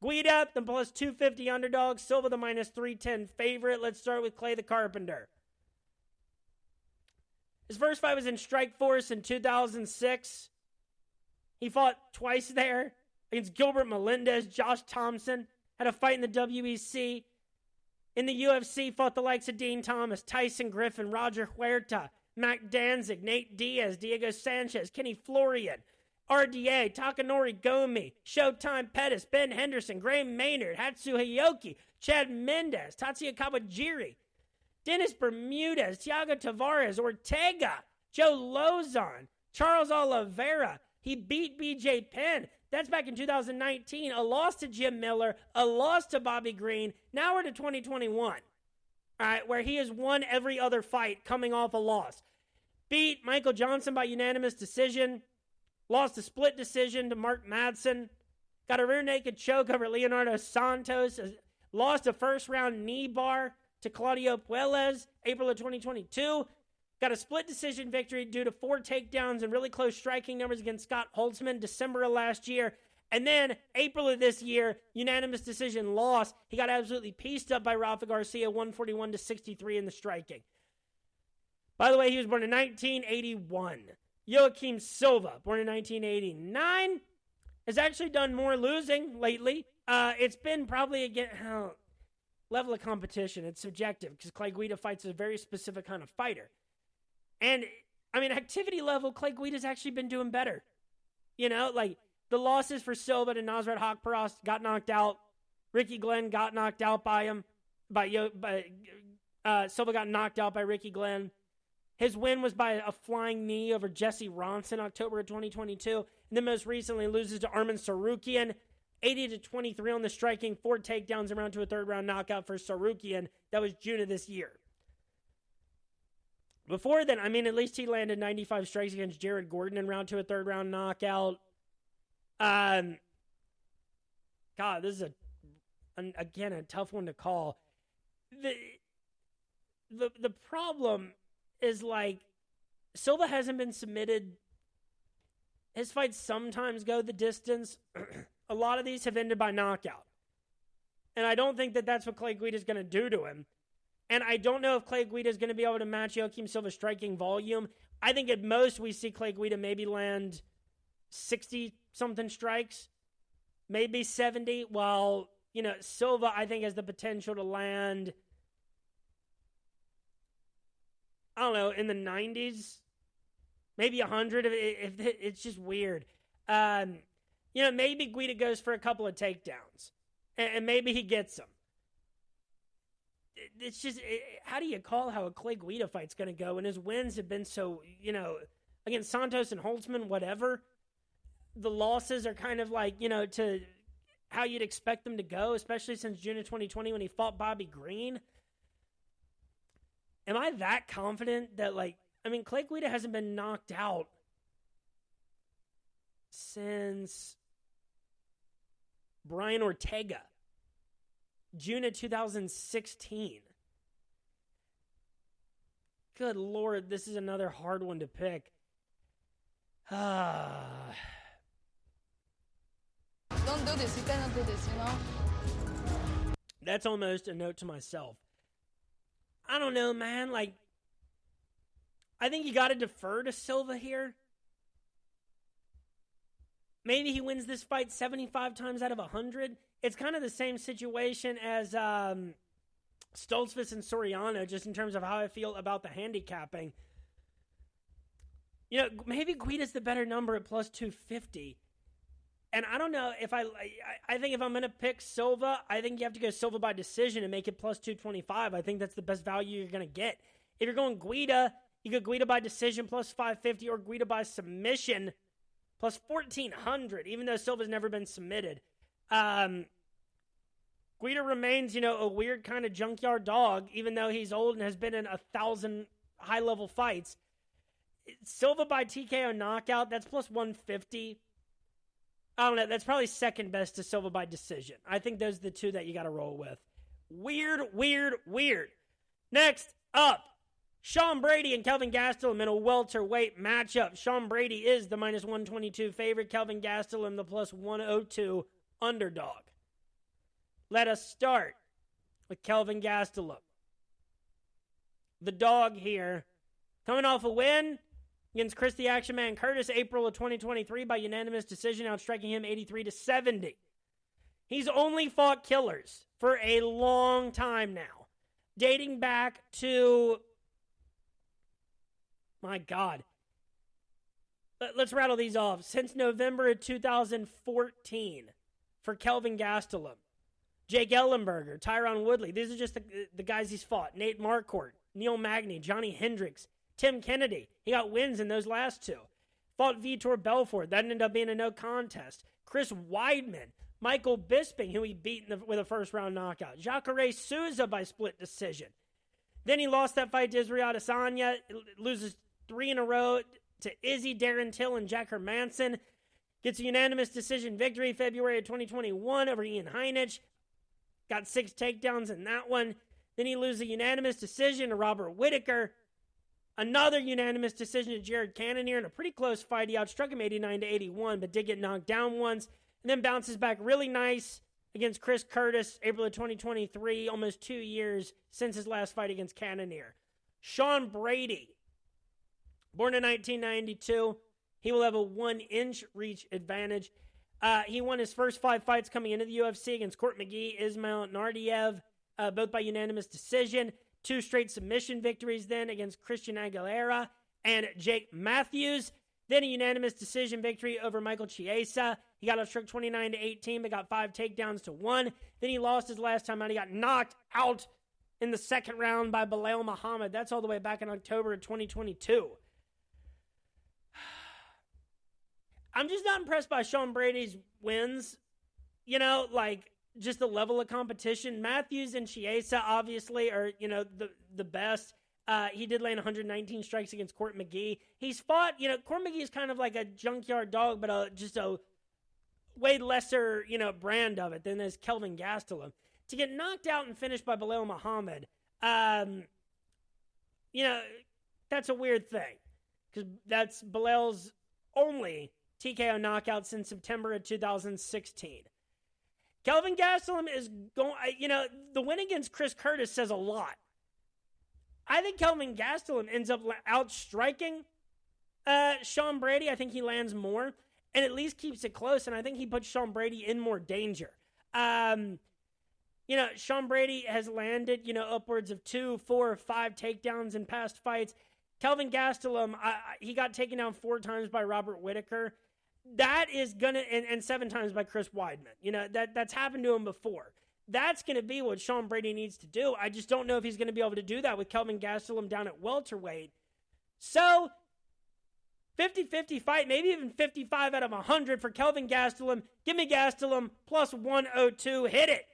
Guida, the plus 250 underdog. Silva, the minus 310 favorite. Let's start with Clay the Carpenter. His first fight was in Strikeforce in 2006. He fought twice there against Gilbert Melendez, Josh Thompson. Had a fight in the WEC. In the UFC, fought the likes of Dean Thomas, Tyson Griffin, Roger Huerta, Mac Danzig, Nate Diaz, Diego Sanchez, Kenny Florian, RDA, Takanori Gomi, Showtime Pettis, Ben Henderson, Graham Maynard, Hatsu Hayoki, Chad Mendez, Tatsuya Kawajiri, Dennis Bermudez, Thiago Tavares, Ortega, Joe Lozon, Charles Oliveira. He beat BJ Penn. That's back in 2019. A loss to Jim Miller, a loss to Bobby Green. Now we're to 2021. All right, where he has won every other fight coming off a loss. Beat Michael Johnson by unanimous decision. Lost a split decision to Mark Madsen. Got a rear naked choke over Leonardo Santos. Lost a first-round knee bar to Claudio Puelles, April of 2022. Got a split decision victory due to 4 takedowns and really close striking numbers against Scott Holtzman, December of last year. And then, April of this year, unanimous decision loss. He got absolutely pieced up by Rafa Garcia, 141-63 in the striking. By the way, he was born in 1981. Joaquim Silva, born in 1989, has actually done more losing lately. It's been probably, again, level of competition. It's subjective because Clay Guida fights a very specific kind of fighter. And, I mean, activity level, Clay Guida's actually been doing better. You know, like, the losses for Silva to Nasrat Haqparast got knocked out. Ricky Glenn got knocked out by him. Silva got knocked out by Ricky Glenn. His win was by a flying knee over Jesse Ronson, October of 2022. And then most recently loses to Arman Sarukian, 80-23 on the striking, 4 takedowns around to a third-round knockout for Sarukian. That was June of this year. Before then, I mean, at least he landed 95 strikes against Jared Gordon in round 2, a third-round knockout. God, this is a tough one to call. The problem is, like, Silva hasn't been submitted. His fights sometimes go the distance. A lot of these have ended by knockout. And I don't think that that's what Clay Guida is going to do to him. And I don't know if Clay Guida is going to be able to match Joaquim Silva's striking volume. I think at most we see Clay Guida maybe land 60-something strikes, maybe 70, while, you know, Silva, I think, has the potential to land, I don't know, in the 90s, maybe 100. It's just weird. You know, maybe Guida goes for a couple of takedowns, and maybe he gets them. It's just, how do you call how a Clay Guida fight's going to go? And his wins have been so, you know, against Santos and Holtzman, whatever. The losses are kind of like, you know, to how you'd expect them to go, especially since June of 2020 when he fought Bobby Green. Am I that confident that, like, I mean, Clay Guida hasn't been knocked out since Brian Ortega, June of 2016. Good Lord, this is another hard one to pick. Don't do this. You cannot do this, you know? That's almost a note to myself. I don't know, man. Like, I think you got to defer to Silva here. Maybe he wins this fight 75 times out of 100. It's kind of the same situation as Stoltzfus and Soriano, just in terms of how I feel about the handicapping. You know, maybe Guida's the better number at plus 250. And I don't know if I think if I'm going to pick Silva, I think you have to go Silva by decision and make it plus 225. I think that's the best value you're going to get. If you're going Guida, you go Guida by decision plus 550 or Guida by submission plus 1,400, even though Silva's never been submitted. Guida remains, you know, a weird kind of junkyard dog, even though he's old and has been in 1,000 high-level fights. Silva by TKO knockout, that's plus 150. I don't know. That's probably second best to Silva by decision. I think those are the two that you got to roll with. Weird. Next up, Sean Brady and Kelvin Gastelum in a welterweight matchup. Sean Brady is the minus 122 favorite. Kelvin Gastelum the plus 102 underdog. Let us start with Kelvin Gastelum. The dog here, coming off a win against Chris the Action Man Curtis, April of 2023 by unanimous decision, outstriking him 83-70. He's only fought killers for a long time now, dating back to, my God, let's rattle these off. Since November of 2014 for Kelvin Gastelum, Jake Ellenberger, Tyron Woodley, these are just the guys he's fought. Nate Marquardt, Neil Magny, Johnny Hendricks, Tim Kennedy. He got wins in those last two. Fought Vitor Belfort. That ended up being a no contest. Chris Weidman. Michael Bisping, who he beat with a first-round knockout. Jacare Souza by split decision. Then he lost that fight to Israel Adesanya. Loses 3 in a row to Izzy, Darren Till, and Jack Hermanson. Gets a unanimous decision victory February of 2021 over Ian Heinich. Got 6 takedowns in that one. Then he loses a unanimous decision to Robert Whittaker. Another unanimous decision to Jared Cannonier in a pretty close fight. He outstruck him 89-81, but did get knocked down once. And then bounces back really nice against Chris Curtis, April of 2023, almost 2 years since his last fight against Cannonier. Sean Brady, born in 1992. He will have a 1-inch reach advantage. He won his first 5 fights coming into the UFC against Court McGee, Ismail Nardiev, both by unanimous decision. 2 straight submission victories then against Christian Aguilera and Jake Matthews. Then a unanimous decision victory over Michael Chiesa. He got outstruck 29-18, but got 5 takedowns to 1. Then he lost his last time out. He got knocked out in the second round by Belal Muhammad. That's all the way back in October of 2022. I'm just not impressed by Sean Brady's wins. You know, like, just the level of competition. Matthews and Chiesa, obviously, are, you know, the best. He did land 119 strikes against Court McGee. He's fought, you know, Court McGee is kind of like a junkyard dog, but just a way lesser, you know, brand of it than is Kelvin Gastelum. To get knocked out and finished by Belal Muhammad, you know, that's a weird thing. Because that's Belal's only TKO knockout since September of 2016. Kelvin Gastelum is going, you know, the win against Chris Curtis says a lot. I think Kelvin Gastelum ends up outstriking Sean Brady. I think he lands more and at least keeps it close, and I think he puts Sean Brady in more danger. You know, Sean Brady has landed, you know, upwards of 2, 4, 5 takedowns in past fights. Kelvin Gastelum, he got taken down 4 times by Robert Whittaker. That is gonna, and 7 times by Chris Weidman. You know, that's happened to him before. That's going to be what Sean Brady needs to do. I just don't know if he's going to be able to do that with Kelvin Gastelum down at welterweight. So, 50-50 fight, maybe even 55 out of 100 for Kelvin Gastelum. Give me Gastelum plus 102. Hit it.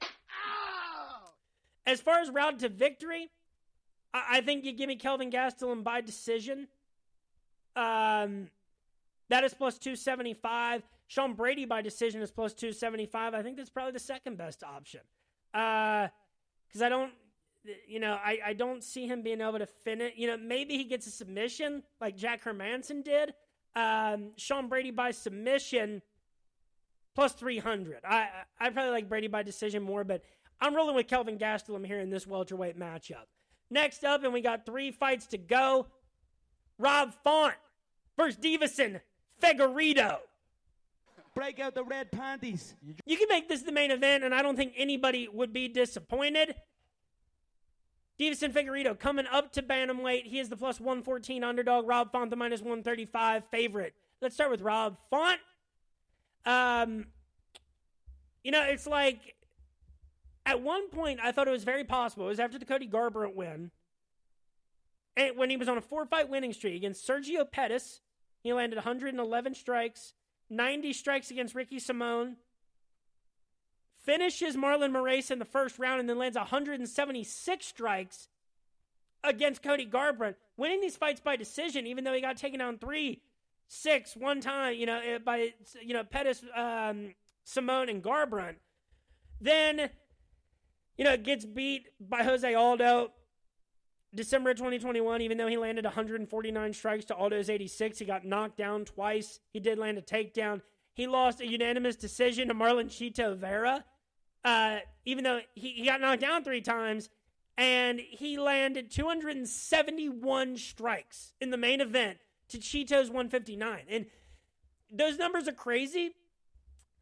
As far as route to victory, I think you give me Kelvin Gastelum by decision. That is plus 275. Sean Brady by decision is plus 275. I think that's probably the second best option. Because I don't, you know, I don't see him being able to finish. You know, maybe he gets a submission like Jack Hermanson did. Sean Brady by submission plus 300. I probably like Brady by decision more, but I'm rolling with Kelvin Gastelum here in this welterweight matchup. Next up, and we got 3 fights to go. Rob Font versus Deiveson Figueiredo. Break out the red panties. You can make this the main event, and I don't think anybody would be disappointed. Deiveson Figueiredo coming up to bantamweight. He is the plus 114 underdog. Rob Font, the minus 135 favorite. Let's start with Rob Font. You know, it's like, at one point, I thought it was very possible. It was after the Cody Garbrandt win. And when he was on a 4-fight winning streak against Sergio Pettis, he landed 111 strikes, 90 strikes against Ricky Simone, finishes Marlon Moraes in the first round, and then lands 176 strikes against Cody Garbrandt, winning these fights by decision, even though he got taken down 3-6 one time, you know, by, you know, Pettis, Simone, and Garbrandt. Then, you know, gets beat by Jose Aldo December of 2021, even though he landed 149 strikes to Aldo's 86. He got knocked down twice. He did land a takedown. He lost a unanimous decision to Marlon Chito Vera, even though he got knocked down 3 times, and he landed 271 strikes in the main event to Chito's 159. And those numbers are crazy.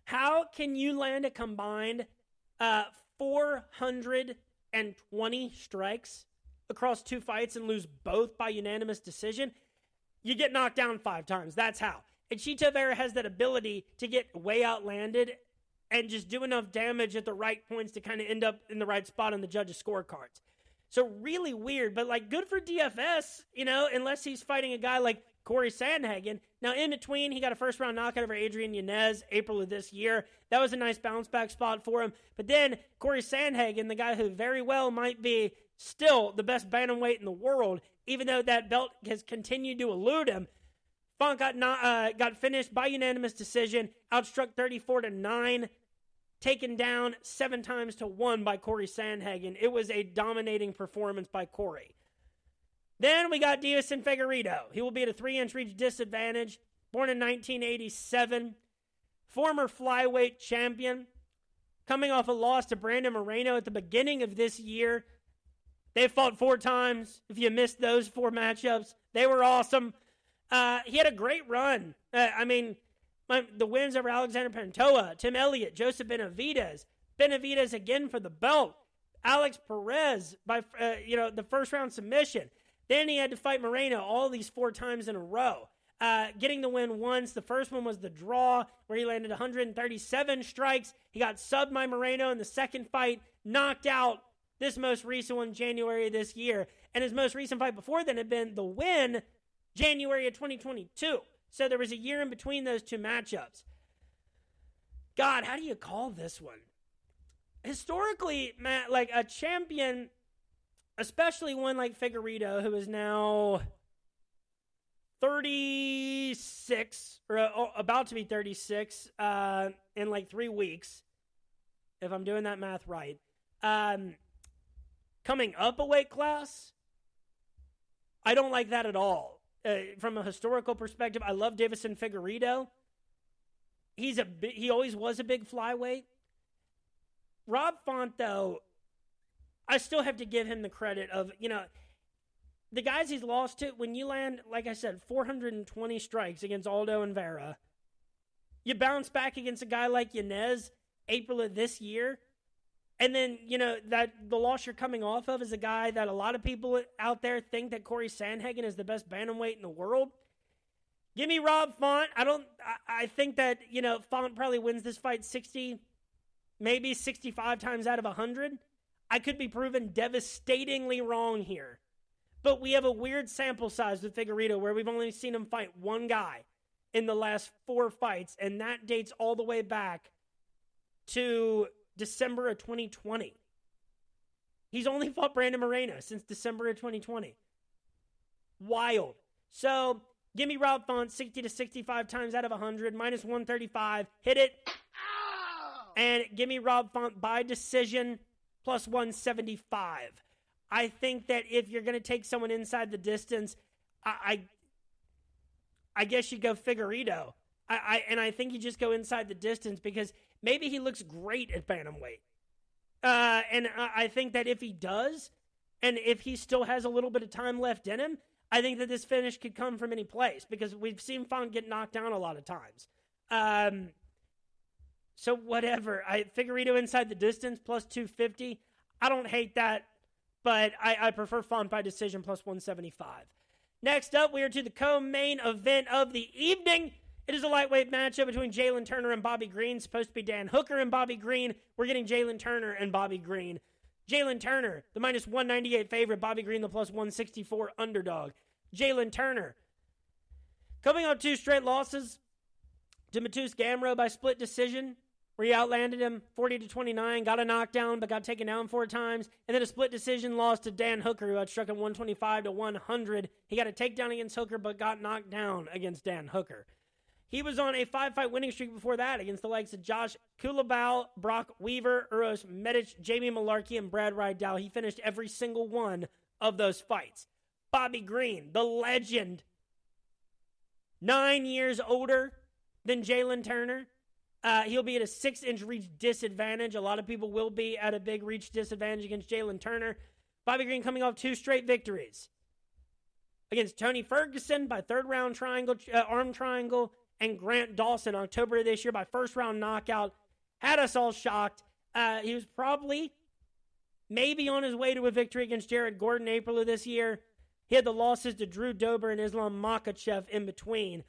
How can you land a combined 420 strikes across 2 fights and lose both by unanimous decision? You get knocked down 5 times. That's how. And Chito Vera has that ability to get way outlanded and just do enough damage at the right points to kind of end up in the right spot on the judges' scorecards. So really weird, but like good for DFS, you know, unless he's fighting a guy like Corey Sandhagen. Now, in between, he got a first-round knockout over Adrian Yanez April of this year. That was a nice bounce-back spot for him. But then Corey Sandhagen, the guy who very well might be still the best bantamweight in the world, even though that belt has continued to elude him, Font got finished by unanimous decision, outstruck 34-9, taken down 7 times to 1 by Corey Sandhagen. It was a dominating performance by Corey. Then we got Deiveson Figueiredo. He will be at a 3-inch reach disadvantage. Born in 1987. Former flyweight champion. Coming off a loss to Brandon Moreno at the beginning of this year. They fought 4 times. If you missed those 4 matchups, they were awesome. He had a great run. The wins over Alexander Pantoja, Tim Elliott, Joseph Benavidez. Benavidez again for the belt. Alex Perez by, the first round submission. Then he had to fight Moreno all these 4 times in a row. Getting the win once. The first one was the draw, where he landed 137 strikes. He got subbed by Moreno in the second fight, knocked out this most recent one January of this year. And his most recent fight before then had been the win January of 2022. So there was a year in between those 2 matchups. God, how do you call this one? Historically, Matt, like a champion, especially one like Figueiredo, who is now 36, or about to be 36 in like 3 weeks, if I'm doing that math right. Coming up a weight class, I don't like that at all. From a historical perspective, I love Davison Figueiredo. He always was a big flyweight. Rob Font, though, I still have to give him the credit of, the guys he's lost to, when you land, like I said, 420 strikes against Aldo and Vera, you bounce back against a guy like Yanez April of this year, and then, that the loss you're coming off of is a guy that a lot of people out there think that Corey Sandhagen is the best bantamweight in the world. Give me Rob Font. I think that, Font probably wins this fight 60, maybe 65 times out of 100. I could be proven devastatingly wrong here. But we have a weird sample size with Figueiredo where we've only seen him fight one guy in the last 4 fights, and that dates all the way back to December of 2020. He's only fought Brandon Moreno since December of 2020. Wild. So, give me Rob Font 60 to 65 times out of 100, minus 135. Hit it. And give me Rob Font by decision, plus 175. I think that if you're going to take someone inside the distance, I guess you go Figueiredo. I think you just go inside the distance because maybe he looks great at bantamweight. And I think that if he does, and if he still has a little bit of time left in him, I think that this finish could come from any place because we've seen Font get knocked down a lot of times. So whatever. Figueiredo inside the distance, plus 250. I don't hate that, but I prefer Font by decision, plus 175. Next up, we are to the co-main event of the evening. It is a lightweight matchup between Jalen Turner and Bobby Green. It's supposed to be Dan Hooker and Bobby Green. We're getting Jalen Turner and Bobby Green. Jalen Turner, the minus 198 favorite. Bobby Green, the plus 164 underdog. Jalen Turner, coming off 2 straight losses to Matus Gamrot by split decision, where he outlanded him 40-29, got a knockdown, but got taken down 4 times, and then a split decision loss to Dan Hooker, who outstruck him 125-100. He got a takedown against Hooker, but got knocked down against Dan Hooker. He was on a 5-fight winning streak before that against the likes of Josh Kulabau, Brock Weaver, Uros Medic, Jamie Malarkey, and Brad Rydell. He finished every single one of those fights. Bobby Green, the legend, 9 years older than Jalen Turner. He'll be at a 6-inch reach disadvantage. A lot of people will be at a big reach disadvantage against Jalen Turner. Bobby Green coming off 2 straight victories against Tony Ferguson by third-round arm triangle, and Grant Dawson October of this year by first-round knockout. Had us all shocked. He was probably maybe on his way to a victory against Jared Gordon April of this year. He had the losses to Drew Dober and Islam Makhachev in between.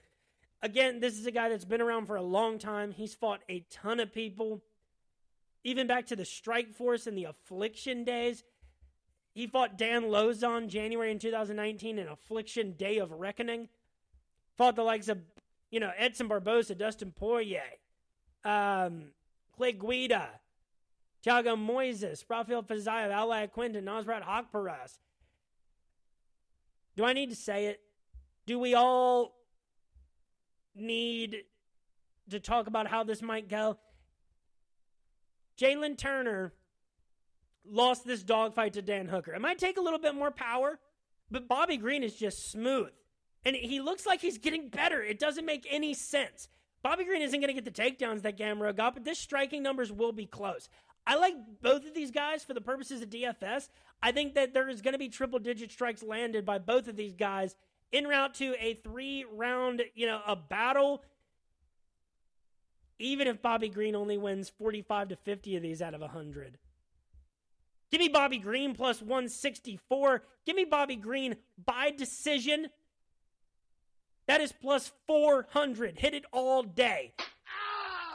Again, this is a guy that's been around for a long time. He's fought a ton of people. Even back to the Strike Force and the Affliction days. He fought Dan Lozon January in 2019 in Affliction Day of Reckoning. Fought the likes of, Edson Barbosa, Dustin Poirier, Clay Guida, Thiago Moises, Rafael Fiziev, Al Quinton, Nasrat Haqparas. Do I need to say it? Do we all need to talk about how this might go? Jalen Turner lost this dogfight to Dan Hooker. It might take a little bit more power, but Bobby Green is just smooth. And he looks like he's getting better. It doesn't make any sense. Bobby Green isn't going to get the takedowns that Gamrot got, but this striking numbers will be close. I like both of these guys for the purposes of DFS. I think that there is going to be triple-digit strikes landed by both of these guys en route to a 3-round, a battle. Even if Bobby Green only wins 45 to 50 of these out of 100. Give me Bobby Green plus 164. Give me Bobby Green by decision. That is plus 400. Hit it all day.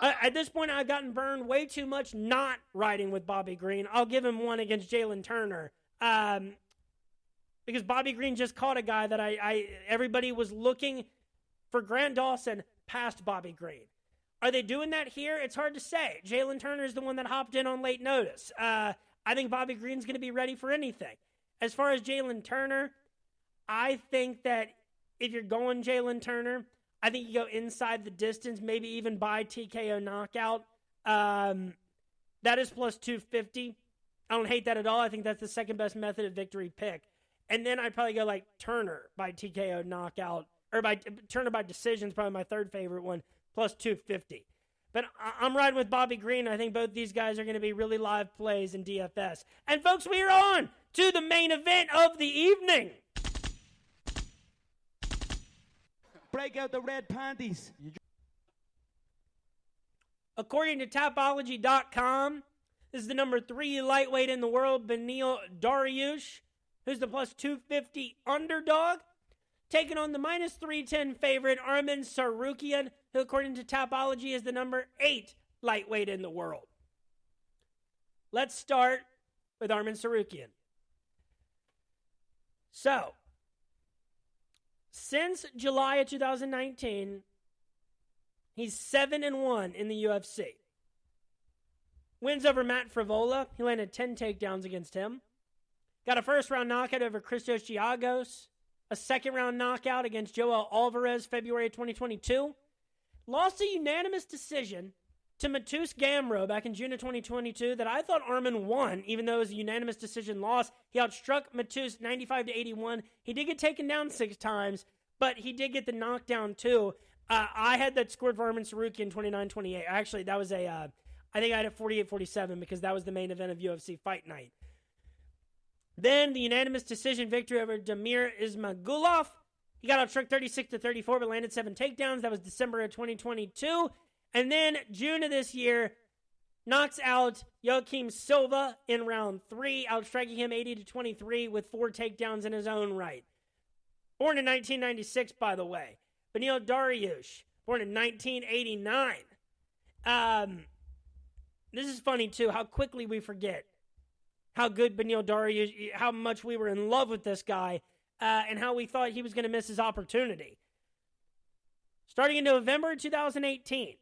At this point, I've gotten burned way too much not riding with Bobby Green. I'll give him one against Jalen Turner. Because Bobby Green just caught a guy that everybody was looking for Grant Dawson past Bobby Green. Are they doing that here? It's hard to say. Jalen Turner is the one that hopped in on late notice. I think Bobby Green's going to be ready for anything. As far as Jalen Turner, I think that if you're going Jalen Turner, I think you go inside the distance, maybe even by TKO knockout. That is plus 250. I don't hate that at all. I think that's the second best method of victory pick. And then I'd probably go like Turner by TKO knockout, or by Turner by decision is probably my third favorite one, plus 250. But I'm riding with Bobby Green. I think both these guys are going to be really live plays in DFS. And folks, we are on to the main event of the evening. Break out the red panties. According to Tapology.com, this is the number 3 lightweight in the world, Beneil Dariush, who's the plus 250 underdog, taking on the minus 310 favorite, Arman Tsarukyan, who according to Tapology is the number 8 lightweight in the world. Let's start with Arman Tsarukyan. So, since July of 2019, he's 7-1 in the UFC. Wins over Matt Frivola. He landed 10 takedowns against him. Got a first-round knockout over Christos Giagos. A second-round knockout against Joel Alvarez, February 2022. Lost a unanimous decision to Mateusz Gamrot back in June of 2022 that I thought Arman won, even though it was a unanimous decision loss. He outstruck Mateusz 95-81. He did get taken down 6 times, but he did get the knockdown too. I had that scored for Arman Tsarukyan 29-28. Actually, that was I think I had it 48-47 because that was the main event of UFC Fight Night. Then the unanimous decision victory over Damir Ismagulov. He got outstruck 36-34, but landed 7 takedowns. That was December of 2022. And then June of this year, knocks out Joaquim Silva in round 3, outstriking him 80-23 with 4 takedowns in his own right. Born in 1996, by the way. Beneil Dariush, born in 1989. This is funny, too, how quickly we forget how good Beneil Dariush, how much we were in love with this guy, and how we thought he was going to miss his opportunity. Starting in November 2018,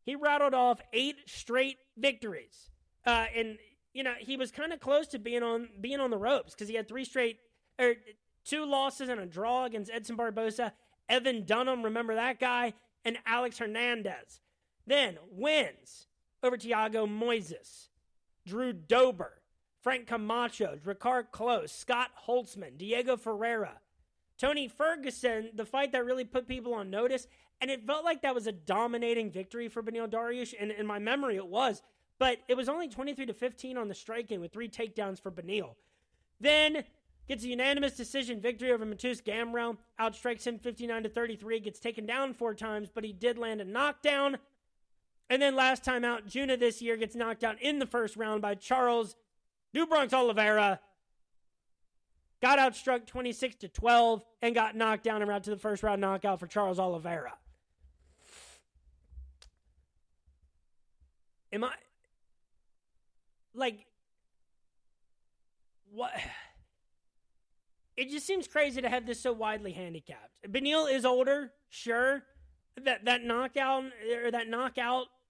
he rattled off 8 straight victories. And, you know, he was kind of close to being on the ropes because he had 2 losses and a draw against Edson Barbosa, Evan Dunham, remember that guy, and Alex Hernandez. Then wins over Thiago Moises, Drew Dober, Frank Camacho, Ricard Close, Scott Holtzman, Diego Ferreira, Tony Ferguson, the fight that really put people on notice, and it felt like that was a dominating victory for Beneil Dariush, and in my memory it was, but it was only 23-15 on the striking with 3 takedowns for Beneil. Then gets a unanimous decision victory over Mateusz Gamrot, outstrikes him 59-33, gets taken down 4 times, but he did land a knockdown. And then last time out, June of this year, gets knocked out in the first round by Charles Do Bronx Oliveira. Got outstruck 26-12 and got knocked down and route to the first round knockout for Charles Oliveira. Am I... like... what... It just seems crazy to have this so widely handicapped. Beneil is older, sure. That knockout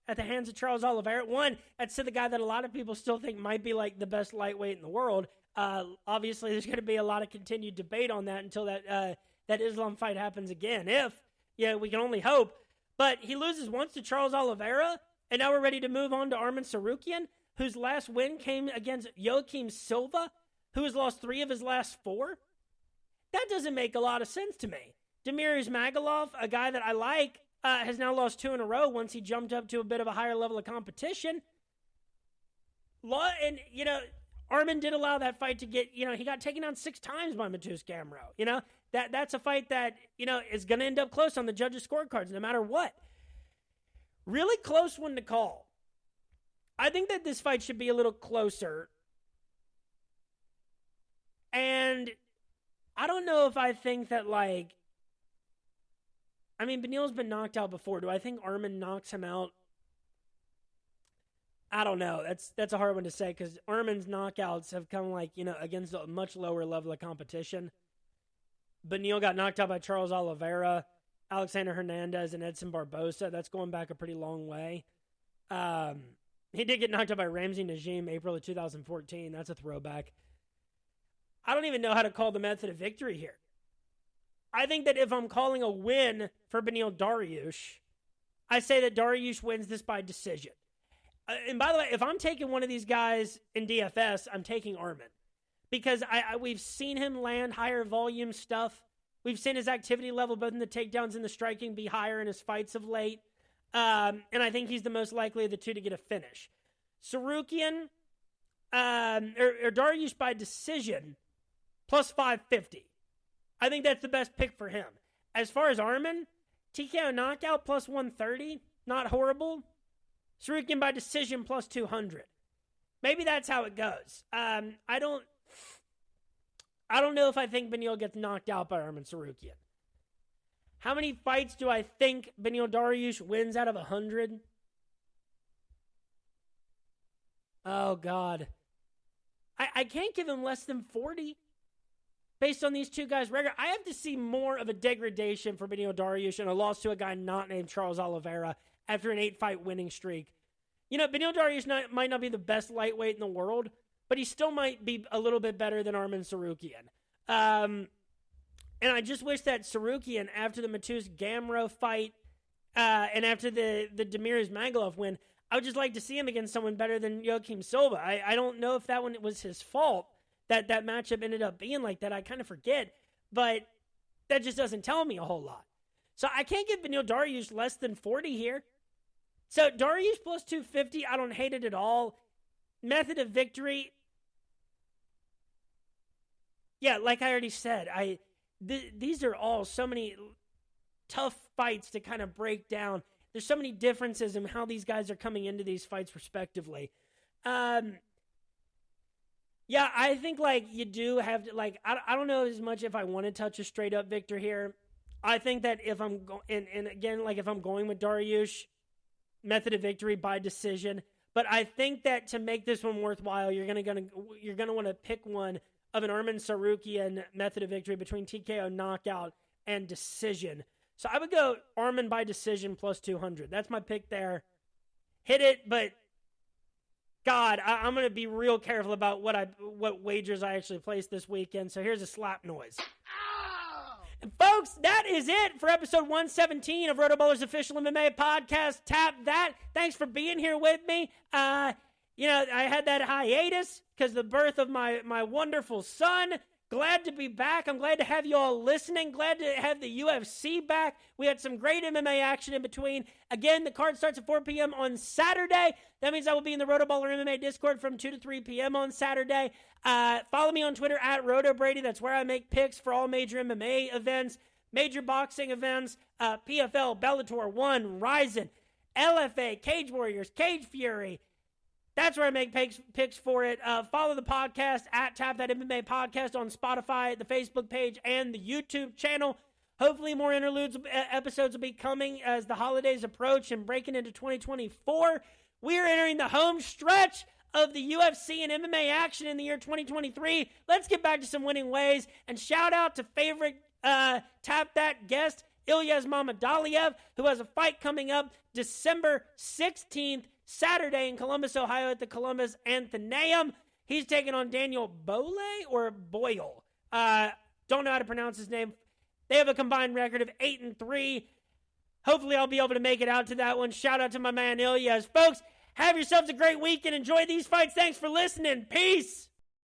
at the hands of Charles Oliveira, one, that's to the guy that a lot of people still think might be like the best lightweight in the world. Obviously, there's going to be a lot of continued debate on that until that Islam fight happens again. We can only hope. But he loses once to Charles Oliveira, and now we're ready to move on to Arman Tsarukyan, whose last win came against Joaquim Silva, who has lost 3 of his last 4. That doesn't make a lot of sense to me. Damir Ismagulov, a guy that I like, has now lost 2 in a row once he jumped up to a bit of a higher level of competition. And, Arman did allow that fight to get, he got taken down 6 times by Mateusz Gamrot. That's a fight that, is going to end up close on the judges' scorecards no matter what. Really close one to call. I think that this fight should be a little closer And I don't know if I think that, Beneil's been knocked out before. Do I think Arman knocks him out? I don't know. That's a hard one to say because Arman's knockouts have come against a much lower level of competition. Beneil got knocked out by Charles Oliveira, Alexander Hernandez, and Edson Barbosa. That's going back a pretty long way. He did get knocked out by Ramsey Najim April of 2014. That's a throwback. I don't even know how to call the method of victory here. I think that if I'm calling a win for Beneil Dariush, I say that Dariush wins this by decision. And by the way, if I'm taking one of these guys in DFS, I'm taking Arman. Because we've seen him land higher volume stuff. We've seen his activity level, both in the takedowns and the striking, be higher in his fights of late. And I think he's the most likely of the two to get a finish. Sarukian, or Dariush by decision, plus 550. I think that's the best pick for him. As far as Arman, TKO knockout plus 130, not horrible. Sarukian by decision plus 200. Maybe that's how it goes. I don't know if I think Beneil gets knocked out by Arman Sarukian. How many fights do I think Beneil Dariush wins out of 100? Oh, God. I can't give him less than 40 based on these two guys' record. I have to see more of a degradation for Beneil Dariush and a loss to a guy not named Charles Oliveira after an 8-fight winning streak. Beneil Dariush might not be the best lightweight in the world, but he still might be a little bit better than Arman Sarukian. And I just wish that Sarukian, after the Matus Gamrot fight, and after the Demir's Magalov win, I would just like to see him against someone better than Joaquim Silva. I don't know if that one was his fault, that matchup ended up being like that. I kind of forget, but that just doesn't tell me a whole lot. So I can't give Beneil Dariush less than 40 here. So Dariush plus 250, I don't hate it at all. Method of victory, yeah, like I already said, these are all so many tough fights to kind of break down. There's so many differences in how these guys are coming into these fights respectively. Yeah, I think you do have to, I don't know as much if I want to touch a straight up victor here. I think that if I'm if I'm going with Dariush, method of victory by decision. But I think that to make this one worthwhile, you're gonna want to pick one of an Arman Sarukian method of victory between TKO, knockout, and decision. So I would go Arman by decision plus 200. That's my pick there. Hit it, but God, I'm going to be real careful about what wagers I actually place this weekend. So here's a slap noise. And folks, that is it for episode 117 of RotoBallers Official MMA Podcast. Tap that. Thanks for being here with me. I had that hiatus because of the birth of my wonderful son. Glad to be back. I'm glad to have you all listening. Glad to have the UFC back. We had some great MMA action in between. Again, the card starts at 4 p.m. on Saturday. That means I will be in the RotoBaller MMA Discord from 2 to 3 p.m. on Saturday. Follow me on Twitter at RotoBrady. That's where I make picks for all major MMA events, major boxing events, PFL, Bellator 1, Ryzen, LFA, Cage Warriors, Cage Fury. That's where I make picks for it. Follow the podcast at Tap That MMA Podcast on Spotify, the Facebook page, and the YouTube channel. Hopefully more interludes episodes will be coming as the holidays approach and breaking into 2024. We are entering the home stretch of the UFC and MMA action in the year 2023. Let's get back to some winning ways. And shout out to favorite Tap That guest, Ilyas Mamadaliev, who has a fight coming up December 16th, Saturday in Columbus, Ohio at the Columbus Athenaeum. He's taking on Daniel Boyle or Boyle. Don't know how to pronounce his name. They have a combined record of 8-3. Hopefully I'll be able to make it out to that one. Shout out to my man Ilyas. Folks, have yourselves a great week and enjoy these fights. Thanks for listening. Peace.